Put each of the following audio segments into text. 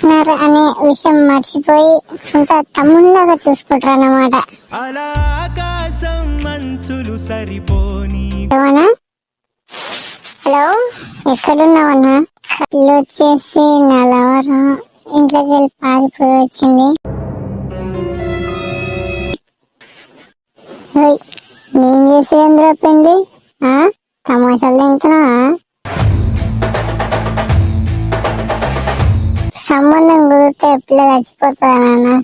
అనే విషయం మర్చిపోయి సొంత తమ్ముళ్ళగా చూసుకుంటారు అన్నమాట. అలా ఆకాశం మంచులు సరిపోని. హలో, ఎక్కడున్నావన్నా? ఇల్లు వచ్చేసి నా లవర్ ఇంట్లోకి వెళ్ళి పారిపోయి వచ్చింది. నేను చేసి ఎందులో పెండి తమాషాలు తింటున్నా. సంబంధం కుదిరితే ఎప్పుడు చచ్చిపోతానన్నా.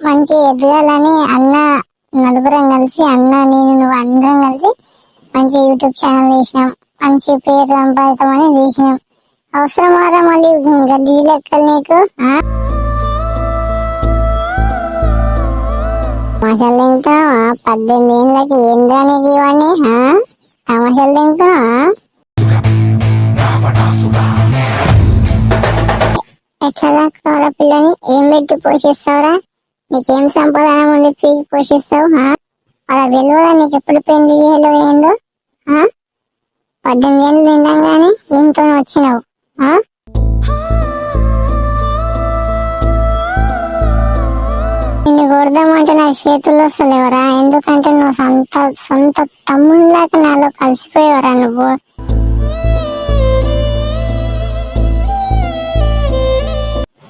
మంచి ఎదగాలని అన్న నలుగురం కలిసి, అన్న నేను నువ్వు అందరం కలిసి మంచి యూట్యూబ్ ఛానల్ తీసినాం. మంచి పేరు సంపాదితామని తీసినాం. అవసరం వారా మళ్ళీ గల్లీ లెక్కలు నీకు? తమాషాలు తింటున్నావా? 18 ఏళ్ళకి ఏంద్రా నీకు ఇవన్నీ? తమాషాలు తింటున్నావా? ఎట్లా దాక్కోవాలా పిల్లని? ఏం పెట్టి పోషిస్తావురా? నీకేం సంపాదన ఉండి పీకి పోషిస్తావు? అలా తెలియదా నీకు ఎప్పుడు పెళ్లి చేయాలో ఏందో? 18 ఏళ్ళు తిండంగానే ఎంతో వచ్చినావు. నిన్ను కొడదామంటే నాకు చేతుల్లో వస్తలేవరా? ఎందుకంటే నువ్వు సొంత తమ్ముళ్ళకి నాలో కలిసిపోయేవరా నువ్వు.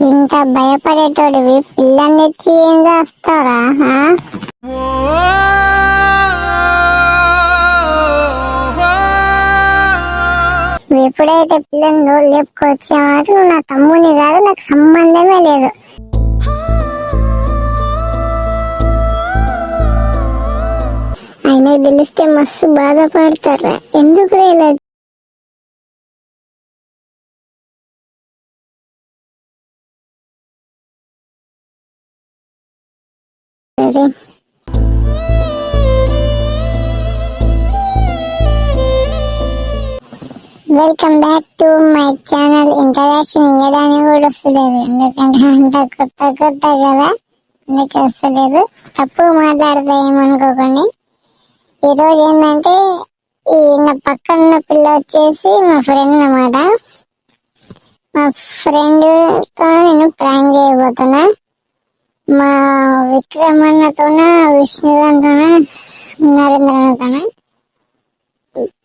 ఇంత భయపడేటోడివి పిల్లని తెచ్చి ఏం చేస్తావురా? నువ్వు ఎప్పుడైతే పిల్లని నోళ్ళు చెప్పుకొచ్చావో నువ్వు నా తమ్ముని కాదు, నాకు సంబంధమే లేదు. ఆయనకు తెలిస్తే మస్తు బాధపడతారా? ఎందుకు ఇలా welcome back to my channel. Introduction ఇవ్వడానికి కూడా వస్తలేదు, ఎందుకంటే అంత కొత్త కదా, అందుకే వస్తలేదు. తప్పు మాట్లాడితే ఏమనుకోకండి. ఈరోజు ఏంటంటే నా పక్కన పిల్ల వచ్చేసి మా ఫ్రెండ్ అన్నమాట. మా ఫ్రెండ్ తో నేను ప్రాంక్ చేయబోతున్నా. మా విక్రమన్నతోన, విష్ణుతోన, నరేంద్రతోన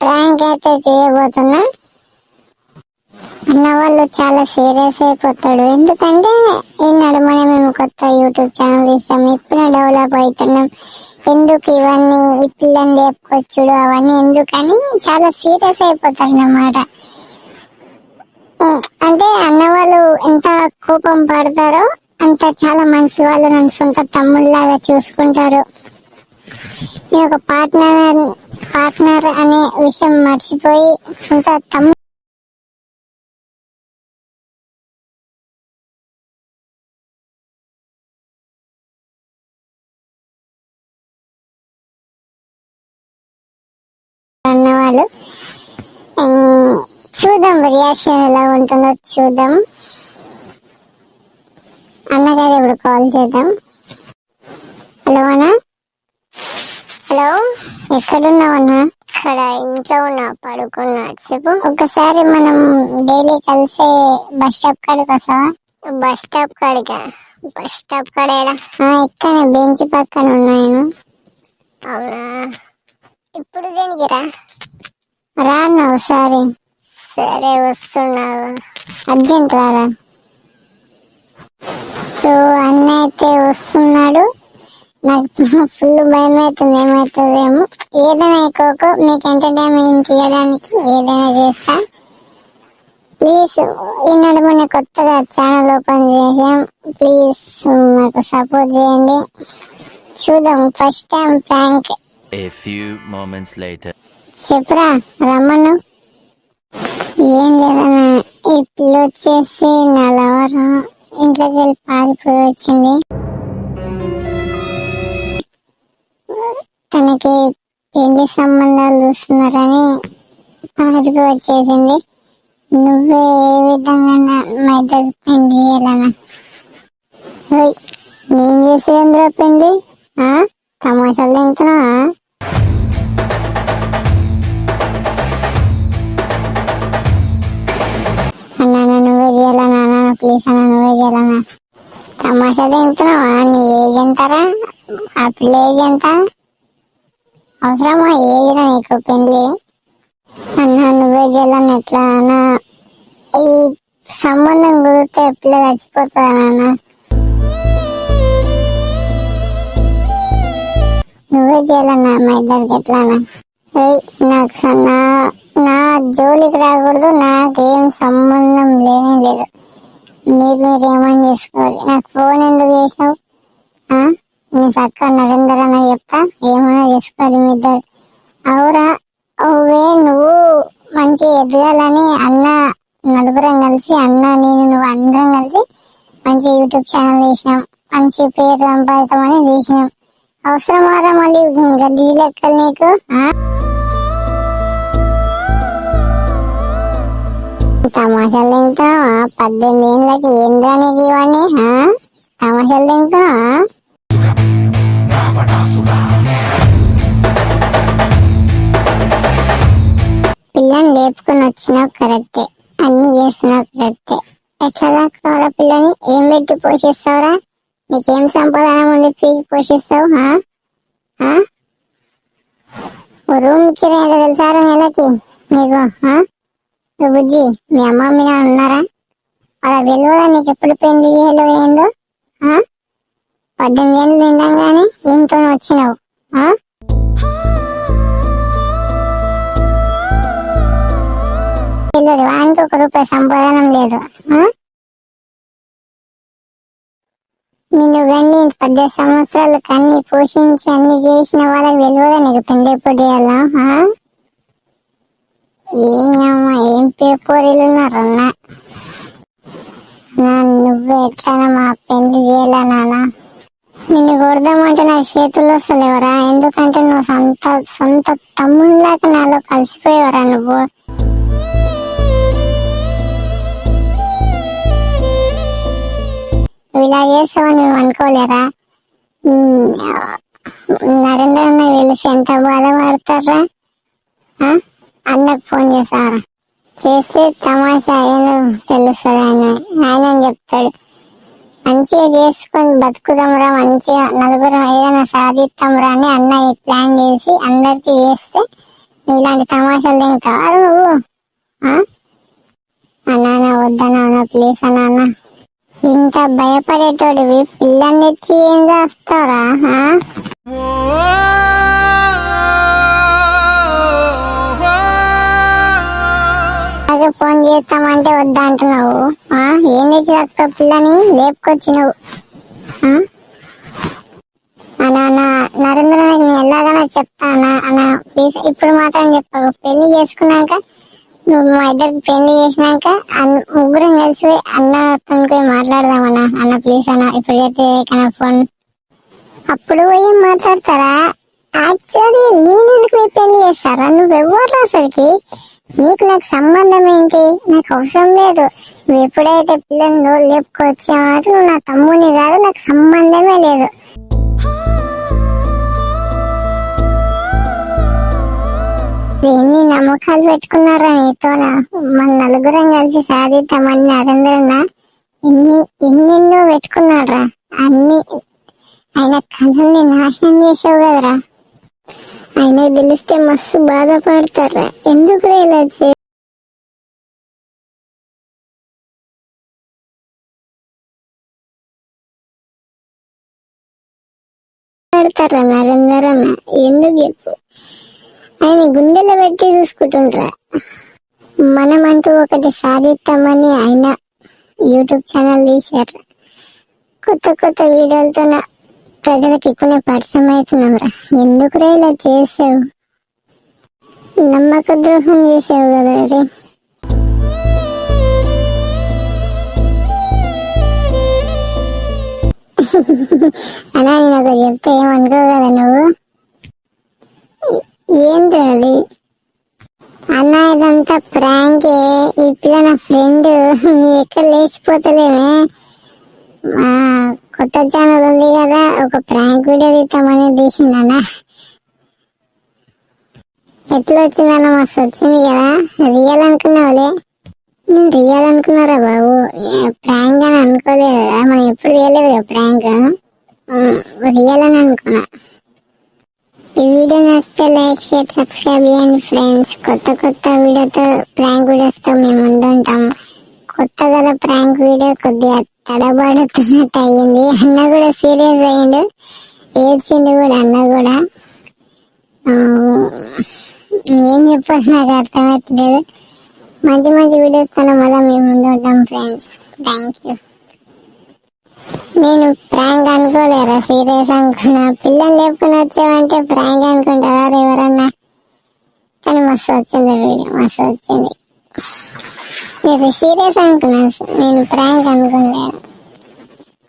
ప్రాంక్ అయితే చేయబోతున్నా. అన్న వాళ్ళు చాలా సీరియస్ అయిపోతాడు, ఎందుకంటే ఈ నడుమనే మేము కొత్త యూట్యూబ్ ఛానల్ తీస్తాం, ఇప్పుడే డెవలప్ అవుతున్నాం, ఎందుకు ఇవన్నీ ఈ పిల్లని లేపుకొచ్చుడు అవన్నీ ఎందుకని చాలా సీరియస్ అయిపోతారు అన్నమాట. అంటే అన్న వాళ్ళు ఎంత కోపం పడతారో అంత చాలా మంచి వాళ్ళు, నన్ను సొంత తమ్ముళ్ళలాగా చూసుకుంటారు. నేను ఒక పార్ట్నర్ అనే విషయం మర్చిపోయి సొంత తమ్ముడు అన్నవాళ్ళు. చూద్దాం రియాక్షన్ ఎలా ఉంటుందో చూద్దాం. అన్నగారు ఇప్పుడు కాల్ చేద్దాం. హలో అన్నా. హలో, ఎక్కడున్నావన్నా? ఇక్కడ ఇంట్లో ఉన్నా, పడుకున్నా. చెప్పు. ఒకసారి మనం డైలీ కలిసే బస్ స్టాప్ కాడికి వస్తావా? బస్ స్టాప్ కాడికా? బస్ స్టాప్ కాడేడా? ఇక్కడ బెంచ్ పక్కన ఉన్నాను. అవునా, ఇప్పుడు దేనికి రా అన్న ఒకసారి. సరే వస్తున్నావు, అర్జెంట్ రారా. సో అన్న అయితే వస్తున్నాడు. నాకు ఫుల్ భయం అవుతుంది, ఏమవుతుందేమో. ఏదైనా ఎక్కువ మీకు ఎంటర్టైన్మెంట్ చేయడానికి ఏదైనా చేస్తా. ప్లీజ్ ఈ నడుమన కొత్తగా ఛానల్ ఓపెన్ చేసాం, ప్లీజ్ మాకు సపోర్ట్ చేయండి. చూద్దాం, first time prank. A few moments later. చెప్పురా, రమ్మను. ఏం లేదన్నా, ఈ పిల్ల వచ్చేసి నా లవర్ ఇంట్లోకి వెళ్ళి పారిపోయి వచ్చింది. తనకి పెళ్లి సంబంధాలు చూస్తున్నారని పారిపోయి వచ్చేసింది. నువ్వే ఏ విధంగా మా ఇద్దరు పెళ్లి చేయాలన్నా? నేను చేసి ఎందులో పెళ్లి? తమాషాలు తింటున్నావా? ప్లీజ్ అన్న, నువ్వే చేయాలన్నా. తమాషా తింటున్నావా? నీ ఏజ్ ఎంతరా? ఆ పిల్ల ఏజ్ ఎంత? అవసరమా ఏజ్ రా నీకు పెళ్ళి? అన్నా నువ్వే చేయాలన్న. ఎట్లా అన్నా ఈ సంబంధం కుదిరితే పిల్ల చచ్చిపోతానన్నా. నువ్వే చేయాలన్నా మా ఇద్దరికి. ఎట్లానా నాకు నా జోలికి రాకూడదు, నాకేం సంబంధం లేనే లేదు. మీరు ఏమని చేసుకోవాలి. నాకు ఫోన్ ఎందుకు చేసినావు? నీ చక్క నరేందర్ అన్న చెప్తా, ఏమైనా చేసుకోవాలి మీ ఇద్దరు. అవురా అవే నువ్వు మంచి ఎదగాలని అన్న, నలుగురం కలిసి అన్న నేను నువ్వు అందరం కలిసి మంచి యూట్యూబ్ ఛానల్ తీసినాం, మంచి పేరు సంపాదితామని తీసినాం. అవసరమారా మళ్ళీ గల్లీ లెక్కలు నీకు? తమాషాలు తింటున్నావా? 18 ఏళ్ళకి ఏంద్రా నీకు ఇవన్నీ? తమాషాలు తింటున్నావా? పిల్లని లేపుకొని వచ్చినావు కరెక్టే, అన్ని చేస్తున్నావు కరెక్టే. ఎట్లా దాక్కోవాలా పిల్లని? ఏం పెట్టి పోషిస్తావురా? నీకేం సంపాదన ఉంది పీకి పోషిస్తావు? రూమ్ కిరాయి తెలుసారా నెలకి నీకు? బుజ్జి మీ అమ్మ మీద ఉన్నారా? అలా తెలియదా నీకు ఎప్పుడు పెళ్లి చేయలో ఏందో? 18 ఏళ్ళు తిండంగానే ఇంతో వచ్చినావు. తెలియదు వానికి ₹1 సంపాదనం లేదు. నిన్ను వెండి 18 సంవత్సరాలు కన్ని పోషించి అన్ని చేసిన వాళ్ళకి తెలియదా నీకు పెళ్లి ఎప్పుడు చేయాలా? ఏం పేపర్లు ఉన్నారన్నా. నువ్వు ఎట్లనా మా పెళ్లి చేయాలా నాన్న? నిన్ను కొడదామంటే నాకు చేతుల్లో వస్తలేవరా? ఎందుకంటే నువ్వు సొంత తమ్ముళ్ళకి నాలో కలిసిపోయేవరా నువ్వు. నువ్వు ఇలా చేస్తావని నువ్వు అనుకోలేరా? నరేంద్ర అన్న తెలిసి ఎంత బాధపడతారా? అన్నకు ఫోన్ చేస్తారా? చేస్తే తమాషా ఏదో తెలుస్తుంది. ఆయన చెప్తాడు, మంచిగా చేసుకొని బతుకుదాంరా, మంచిగా నలుగురం ఏదైనా సాధిస్తాంరా అని అన్న ప్లాన్ చేసి అందరికి చేస్తే నువ్వు ఇలాంటి తమాషాలు తింటావా నువ్వు? అన్నా వద్దనా ప్లీజ్ అన్నా. ఇంత భయపడేటోడివి పిల్లని తెచ్చి ఏం చేస్తావురా? ఫోన్ చేస్తామంటే వద్దా అంటున్నావు. ఏం తెచ్చి వస్తావు? పిల్లని లేపుకొచ్చినావు. నరేంద్ర నేను ఎలాగైనా చెప్తానా అన్న ప్లీజ్. ఇప్పుడు మాత్రం చెప్పకు. పెళ్లి చేసుకున్నాక నువ్వు మా ఇద్దరికి పెళ్లి చేసినాక ముగ్గురం కలిసి అన్నతో మాట్లాడదామన్నా. అన్న ప్లీజ్ అన్న ఇప్పుడు అయితే కన్నా ఫోన్. అప్పుడు ఏం మాట్లాడతారా? యాక్చువల్లీ నేను ఎందుకు మీ పెళ్లి చేస్తారా? నువ్వెవ్వరు అసలుకి? నీకు నాకు సంబంధం ఏంటి? నాకు అవసరం లేదు. నువ్వు ఎప్పుడైతే పిల్లలు లేపుకొచ్చా మాత్రం నువ్వు నా తమ్ముని కాదు, నాకు సంబంధమే లేదు. ఎన్ని నమ్మకాలు పెట్టుకున్నారా నీతోనా? మన నలుగురం కలిసి సాధిద్దామని నరేంద్రన్న ఎన్నెన్నో పెట్టుకున్నారా? అన్ని ఆయన కళల్ని నాశనం చేసావు కదరా. ఆయనకు తెలిస్తే మస్తు బాధపడతారా? ఎందుకు ఇలా చేస్తారా నరేందర్ అన్న? ఎందుకు చెప్పు? ఆయన గుండెలో పెట్టి చూసుకుంటుండ్రా. మనమంటూ ఒకటి సాధిస్తామని ఆయన యూట్యూబ్ ఛానల్ తీసారు. కొత్త కొత్త వీడియోలతో ప్రజలకు ఇప్పుడే పరిచయం అవుతున్నాంరా. ఎందుకురా ఇలా చేసావు? నమ్మక ద్రోహం చేసావు కదా రే. అలా నేను ఒక చెప్తే ఏమనుకో కదా నువ్వు? ఏంటి అది? అన్న ఇదంతా ప్రాంకే. ఈ పిల్ల నా ఫ్రెండ్. నీ ఎక్కడ లేచిపోతలేమే. కొత్త ఛానల్ ఉంది కదా, ఒక ప్రాంక్ వీడియో తీద్దామని తీసిందన్న. ఎట్లా వచ్చిందన్న? మస్తు వచ్చింది కదా. రియల్ అనుకున్నావులే. నేను రియల్ అనుకున్నారా బాబు, ప్రాంక్ అని అనుకోలేదు కదా, మనం ఎప్పుడు చేయలేదు కదా ప్రాంక్, రియల్ అని అనుకున్నా. ఈ వీడియో నచ్చితే లైక్ షేర్ సబ్స్క్రైబ్ చేయండి ఫ్రెండ్స్. కొత్త కొత్త వీడియోతో ప్రాంక్ వీడియోస్తో మేము ముందుంటాం. కొత్త కదా ప్రాంక్ వీడియో, కొద్దిగా తడబడుతున్నట్టు అయ్యింది. అన్న కూడా సీరియస్ అయ్యిండు, ఏడ్చిండు కూడా అన్న కూడా. ఏం చెప్పాలి నాకు అర్థమవుతలేదు. మంచి మంచి వీడియోస్ తో మళ్ళీ మేము ముందు ఉంటాం ఫ్రెండ్స్. Thank you. నేను ప్రాంక్ అనుకోలేరా, సీరియస్ అనుకున్నా. పిల్లలు లేపుకుని వచ్చావంటే ప్రాంక్ అనుకుంటారా ఎవరన్నా, కానీ మస్తు వచ్చింది వీడియో, మస్తు వచ్చింది. మీరు సీరియస్ అనుకున్నా, నేను ప్రాంక్ అనుకోలేదు.